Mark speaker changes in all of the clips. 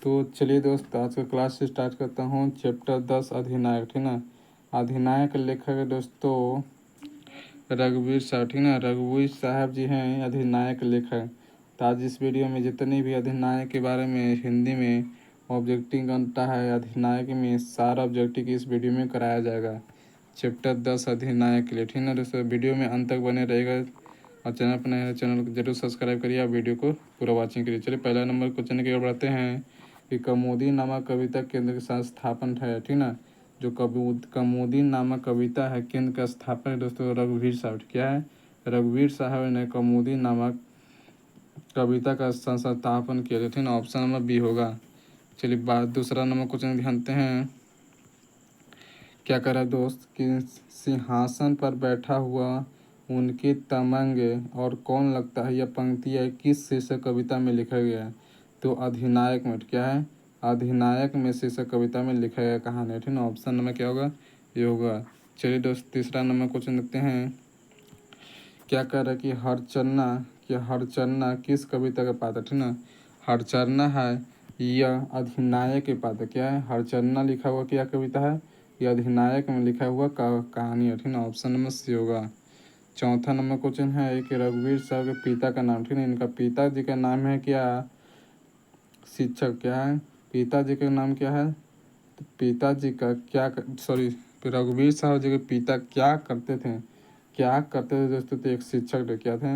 Speaker 1: तो चलिए दोस्त, आज का क्लास स्टार्ट करता हूँ। चैप्टर 10 अधिनायक, ठीक ना। अधिनायक लेखक है दोस्तों रघुवीर साहब, ठीक ना। रघुवीर साहब जी हैं अधिनायक लेखक। तो आज इस वीडियो में जितनी भी अधिनायक के बारे में हिंदी में ऑब्जेक्टिव बनता है अधिनायक में, सारा ऑब्जेक्टिव इस वीडियो में कराया जाएगा। चैप्टर 10 अधिनायक के लिए, ठीक ना दोस्तों। वीडियो में अंत तक बने रहेगा और चैनल पर नए चैनल को जरूर सब्सक्राइब करिए आप वीडियो को पूरा वॉचिंग करिए। चलिए पहला नंबर क्वेश्चन की ओर बढ़ते हैं कि कमोदी नामक कविता केंद्र के साथ स्थापन है, ठीक ना। जो कमोदी नामक कविता है केंद्र का स्थापक दोस्तों रघुवीर साहब। क्या है? रघुवीर साहब ने कमोदी नामक कविता का संस्थापन किया, ठीक ना। ऑप्शन नंबर बी होगा। चलिए बात दूसरा नंबर क्वेश्चन ध्यानते हैं। क्या करा दोस्त कि सिंहासन पर बैठा हुआ उनके तमंगे और कौन लगता है, यह पंक्तियाँ किस शीर्षक कविता में लिखा गया है? तो अधिनायक में। क्या है? अधिनायक में शीर्षक कविता में लिखा गया कहानी है, ठीक ना। ऑप्शन नंबर क्या होगा? ये होगा। चलिए दोस्त तीसरा नंबर क्वेश्चन देखते हैं। क्या कर रहा है कि हरचरना किस कविता का पात्र, ठीक ना। हरचरना है यह अधिनायक के पात्र। क्या है? हरचरना लिखा हुआ क्या कविता है? यह अधिनायक में लिखा हुआ कहानी है, ठीक ना। ऑप्शन नंबर सी होगा। चौथा नंबर क्वेश्चन है कि रघुवीर साहब के पिता का नाम, ठीक है। इनका पिताजी का नाम है क्या? शिक्षक। क्या है? पिताजी का नाम क्या है? तो पिताजी का क्या सॉरी रघुवीर साहब जी के पिता क्या करते थे? क्या करते थे दोस्तों? तो एक शिक्षक थे। क्या थे?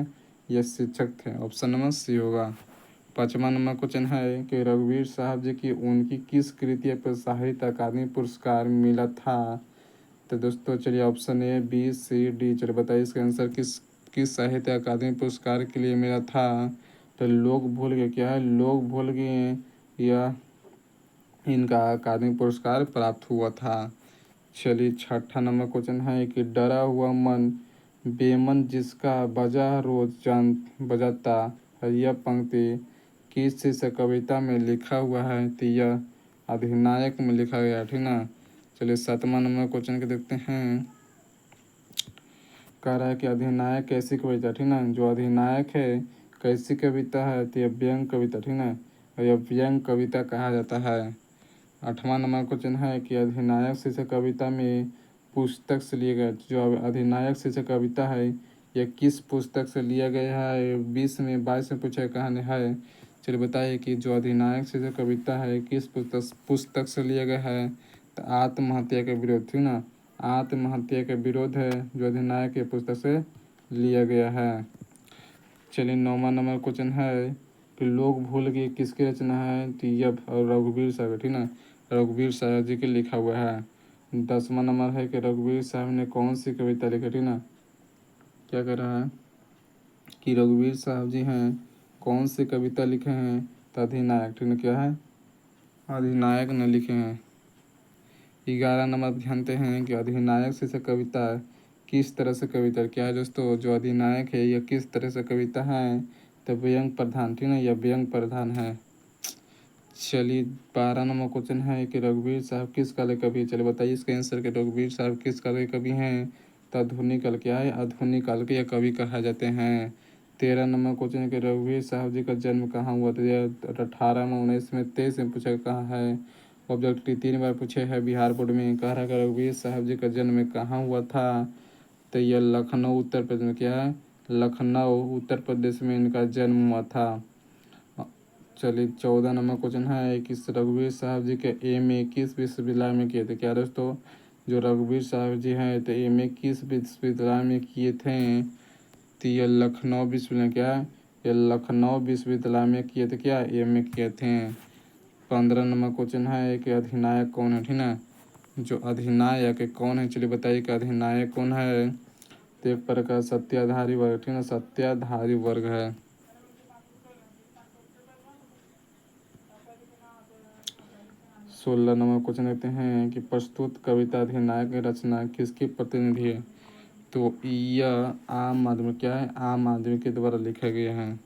Speaker 1: ये शिक्षक थे। ऑप्शन नंबर सी होगा। पाँचवा नंबर क्वेश्चन है कि रघुवीर साहब जी की उनकी किस कृति पर साहित्य अकादमी पुरस्कार मिला था? तो दोस्तों चलिए option A B C D, चलिए बताइए इसका आंसर किस साहित्य अकादमी पुरस्कार के लिए मिला था? तो लोग भूल गए। क्या है? लोग भूल गए या इनका अकादमी पुरस्कार प्राप्त हुआ था। चलिए छठा नंबर क्वेश्चन है कि डरा हुआ मन बेमन जिसका बजा रोज जान बजाता है, यह पंक्ति किस शीर्षक कविता में लिखा हुआ है? तो यह अधिनायक में लिखा गया, ठीक ना। चलिए सातवां नंबर क्वेश्चन के देखते हैं। कह रहा है कि अधिनायक कैसी कविता, ठीक ना। जो अधिनायक है कैसी कविता है? तो यह व्यंग कविता, ठीक ना। और यह व्यंग कविता कहा जाता है। आठवां नंबर क्वेश्चन है कि अधिनायक शीर्षक कविता में पुस्तक से लिए गए, जो अधिनायक शीर्षक कविता है यह किस पुस्तक से लिया गया है? 20 में 22 में पूछा कहानी है। चलिए बताइए कि जो अधिनायक शीर्षक कविता है किस पुस्तक से लिया गया है? तो आत्महत्या के विरोध, ठीक ना। आत्महत्या के विरोध है जो अधिनायक के पुस्तक से लिया गया है। चलिए नौवां नंबर क्वेश्चन है कि लोग भूल गए किसकी रचना है? तो यह रघुवीर साहब, ठीक ना। रघुवीर साहब जी के लिखा हुआ है। 10वां नंबर है कि रघुवीर साहब ने कौन सी कविता लिखी, ठीक ना। क्या कर रहा है कि रघुवीर साहब जी हैं कौन सी कविता लिखे हैं? तो अधिनायक, ठीक ना। क्या है? अधिनायक ने लिखे हैं। 11 नंबर जानते हैं कि अधिनायक से कविता किस तरह से कविता। क्या है दोस्तों? जो अधिनायक है यह किस तरह से कविता है? तो व्यंग प्रधान, ठीक ना। यह व्यंग प्रधान है। चलिए 12 नंबर क्वेश्चन है कि रघुवीर साहब किस काल के कवि? चलिए बताइए इसका आंसर कि रघुवीर साहब किस काल के कवि हैं? तो आधुनिक काल। क्या है? आधुनिक काल के यह कवि कहा जाते हैं। 13 नंबर क्वेश्चन है कि रघुवीर साहब जी का जन्म कहाँ हुआ? तो यह 18 में 19 में 23 में पूछा कहाँ है। ऑब्जेक्टिव 3 बार पूछे हैं बिहार बोर्ड में। कह रहा है कि रघुवीर साहब जी का जन्म कहाँ हुआ था? तो यह लखनऊ उत्तर प्रदेश में। क्या है? लखनऊ उत्तर प्रदेश में इनका जन्म हुआ था। चलिए 14 नंबर क्वेश्चन है कि रघुवीर साहब जी के एम.ए किस विश्वविद्यालय में किए थे? क्या दोस्तों? जो रघुवीर साहब जी हैं तो एम.ए किस विश्वविद्यालय में किए थे? तो ये लखनऊ विश्वविद्यालय। क्या है? ये लखनऊ विश्वविद्यालय में किए थे। क्या एम.ए किए थे। 15 नंबर क्वेश्चन है कि अधिनायक कौन है, ठीक ना। जो अधिनायक कौन है? चलिए बताइए कि अधिनायक कौन है? तो एक प्रकार सत्ताधारी वर्ग, ठीक ना। सत्ताधारी वर्ग है। 16 नंबर क्वेश्चन देते हैं कि प्रस्तुत कविता अधिनायक की रचना किसकी प्रतिनिधि है? तो यह आम आदमी। क्या है? आम आदमी के द्वारा लिखा गया है।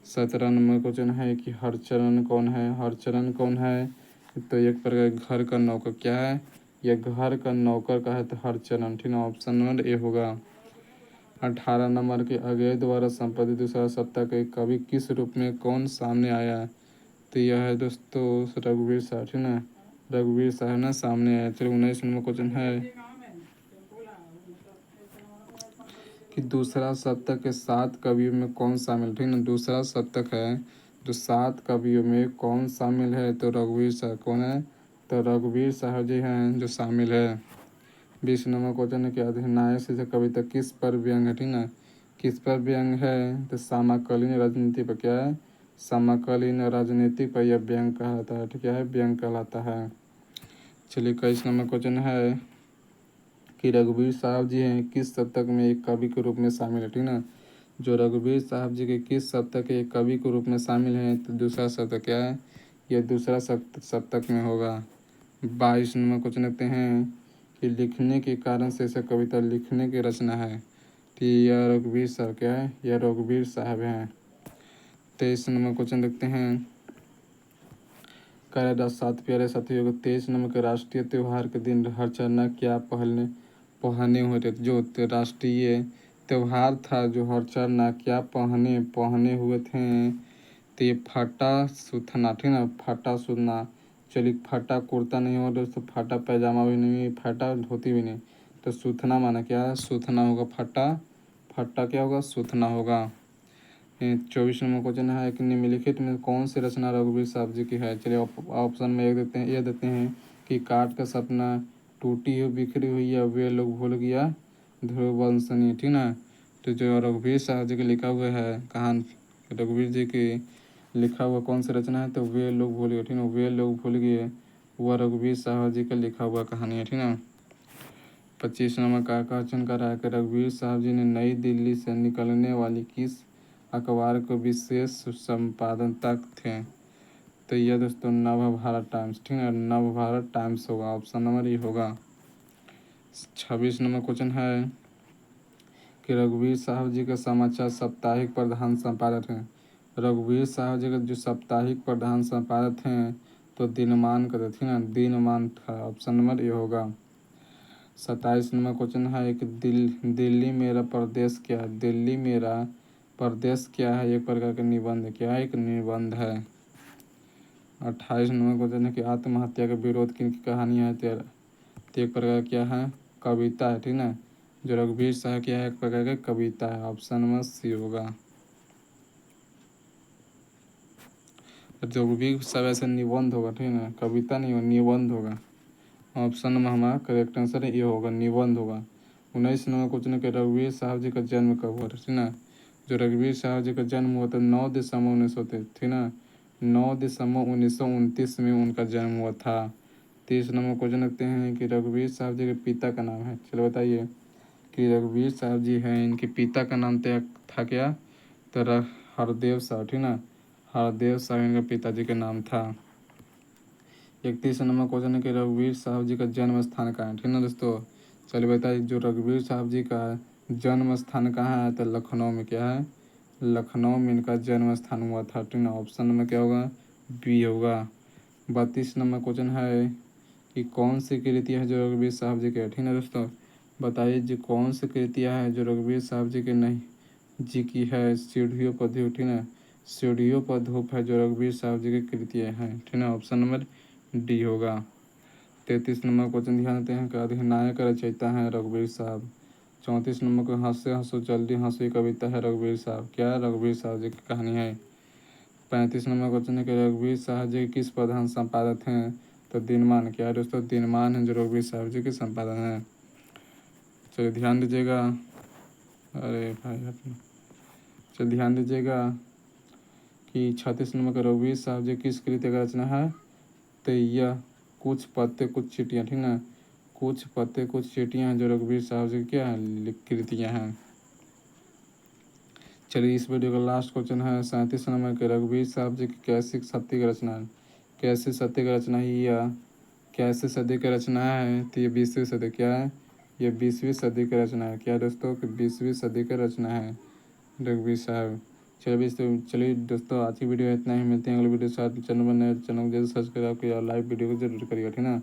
Speaker 1: 17 नंबर क्वेश्चन है कि हरचरण कौन है? हरचरण कौन है? तो एक प्रकार घर का नौकर। क्या है? यह घर का नौकर का है तो हरचरण, ठीक ना। ऑप्शन नंबर ए होगा। 18 नंबर के अगले द्वारा संपादित दूसरा सप्ताह के कवि किस रूप में कौन सामने आया? तो यह है दोस्तों रघुवीर साहब, ठीक ना, रघुवीर साहब ना सामने आया। चलिए 19 नंबर क्वेश्चन है कि दूसरा सप्तक के 7 कवियों में कौन शामिल, ठीक ना, दूसरा सप्तक है जो 7 कवियों में कौन शामिल है, तो रघुवीर साहब कौन है, तो रघुवीर साहब जी हैं जो शामिल है। 20 नंबर क्वेश्चन है कि अधिनायक से कविता किस पर व्यंग है, ठीक ना, किस पर व्यंग है, तो समकालीन राजनीति पर क्या है, समकालीन राजनीति पर यह व्यंग कहलाता है, ठीक है, व्यंग कहलाता है। चलिए 21 नंबर क्वेश्चन है कि रघुवीर साहब जी हैं किस शतक में एक कवि के रूप में शामिल है, ठीक ना, जो रघुवीर साहब जी के किस शतक के एक कवि के रूप में शामिल हैं, तो दूसरा शतक क्या है, यह दूसरा शतक में होगा। 22 नंबर क्वेश्चन लिखते हैं कि लिखने के कारण से ऐसा कविता लिखने की रचना है, कि यह रघुवीर साहब क्या है, यह रघुवीर साहब हैं। 23 नंबर क्वेश्चन लिखते हैं कार्य 7 प्यारे साथियों को 23 नंबर के राष्ट्रीय त्यौहार के दिन हर चरना क्या पहने हुए थे, जो राष्ट्रीय त्यौहार था जो हर चरना क्या पहने हुए थे, तो ये फटा सूथना, ठीक ना, फटा सूथना। चलिए फटा कुर्ता नहीं होगा दोस्तों, फटा पैजामा भी नहीं, फटा धोती भी नहीं, तो सूथना माना क्या, सूथना होगा, फटा क्या होगा, सूथना होगा। 24 नंबर क्वेश्चन है कि निम्नलिखित में कौन सी रचना रघुवीर साहब जी की है। चलिए ऑप्शन में एक देते हैं, ये देते हैं कि काट का सपना, टूटी हुई बिखरी हुई, या वे लोग भूल गया ध्रुवंशनी, ठीक ना। तो जो रघुवीर साहब जी के लिखा हुआ है कहान, रघुवीर जी की लिखा हुआ कौन सी रचना है, तो वे लोग भूल गए, ठीक ना, वे लोग भूल गए, वह रघुवीर साहब जी का लिखा हुआ कहानी है, ठीक ना। 25 नंबर का क्वेश्चन कर रहा है कि रघुवीर साहब जी ने नई दिल्ली से निकलने वाली किस अखबार को विशेष संपादक थे, तो यह दोस्तों नवभारत टाइम्स, ठीक है, नवभारत टाइम्स होगा, ऑप्शन नंबर ये होगा। 26 नंबर क्वेश्चन है कि रघुवीर साहब जी का समाचार साप्ताहिक प्रधान संपादक हैं, रघुवीर साहब जी का जो साप्ताहिक प्रधान संपादक हैं तो दिनमान का, ठीक ना, दिनमान था, ऑप्शन नंबर ये होगा। 27 नंबर क्वेश्चन है कि दिल्ली मेरा प्रदेश क्या है, दिल्ली मेरा प्रदेश क्या है, एक प्रकार का निबंध, क्या है, एक निबंध है। 28 नंबर क्वेश्चन है कि आत्महत्या का विरोध किन की कहानियाँ है, तो एक प्रकार क्या है, कविता है, ठीक ना, जो रघुवीर साहब क्या है, एक प्रकार का कविता है, ऑप्शन नंबर सी होगा। रघुवीर साहब ऐसे निबंध होगा, ठीक ना, कविता नहीं होगा, निबंध होगा, ऑप्शन नंबर हमारा करेक्ट आंसर ये होगा, निबंध होगा। 19 नंबर क्वेश्चन है कि रघुवीर साहब जी का जन्म कब हुआ था, ठीक ना, जो रघुवीर साहब जी का जन्म हुआ था 9 दिसंबर 1900, ठीक ना, 9 दिसंबर 1929 में उनका जन्म हुआ था। 30 नंबर क्वेश्चन रखते हैं कि रघुवीर साहब जी के पिता का नाम है, चलो बताइए कि रघुवीर साहब जी हैं इनके पिता का नाम था क्या, तो हरदेव साहब, ठीक ना, हरदेव साहब इनके पिताजी का नाम था। 31 नंबर क्वेश्चन है कि रघुवीर साहब जी का जन्म स्थान कहाँ है, ठीक ना दोस्तों, चलिए बताइए जो रघुवीर साहब जी का जन्म स्थान कहाँ है, तो लखनऊ में, क्या है, लखनऊ में इनका जन्म स्थान हुआ था, ठीक ना, ऑप्शन में क्या होगा, बी होगा। 32 नंबर क्वेश्चन है कि कौन सी कृतियाँ है जो रघुवीर साहब जी के, ठीक ना दोस्तों, बताइए जी कौन सी कृतियाँ है जो रघुवीर साहब जी के नहीं जी की है। सीढ़ियों पर धूप, ठीक ना, सीढ़ियों पर धूप है जो रघुवीर साहब जी की कृतियाँ हैं, ठीक ना, ऑप्शन नंबर डी होगा। 33 नंबर क्वेश्चन ध्यान देते हैं कि अधिनायक रचयिता हैं रघुवीर साहब। 34 नंबर को हंसे हंसो जल्दी हंसो कविता है रघुवीर साहब, क्या रघुवीर साहब जी की कहानी है। 35 नंबर क्वेश्चन है कि रघुवीर साहब जी किस प्रधान संपादक हैं, तो दिनमान, क्या है दोस्तों, दिनमान है जो रघुवीर साहब जी के संपादक हैं। चलिए ध्यान दीजिएगा, अरे भाई चलिए ध्यान दीजिएगा कि 36 नंबर का रघुवीर साहब जी किस कृति का रचना है, तो यह कुछ पत्ते कुछ चिटियाँ, ठीक ना, कुछ पत्ते कुछ चिटियाँ हैं जो रघुवीर साहब जी की क्या है, कृतियाँ हैं। चलिए इस वीडियो का लास्ट क्वेश्चन है 37 नंबर के रघुवीर साहब जी की कैसी सत्य की रचना है, कैसे सत्य की रचना ही या कैसे सदी की रचना है, तो ये 20वीं सदी, क्या है, ये 20वीं सदी की रचना है, क्या दोस्तों कि 20वीं सदी की रचना है रघुवीर साहब। चलिए दोस्तों आज की वीडियो इतना ही, मिलते हैं अगले वीडियो के साथ। चैनल पर नए चैनल को जल्द सर्च करें, आपको लाइव वीडियो को जरूर करिएगा, ठीक ना,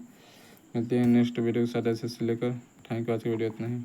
Speaker 1: मिलते हैं नेक्स्ट वीडियो के साथ ऐसे लेकर। थैंक यू, आज की वीडियो इतना ही।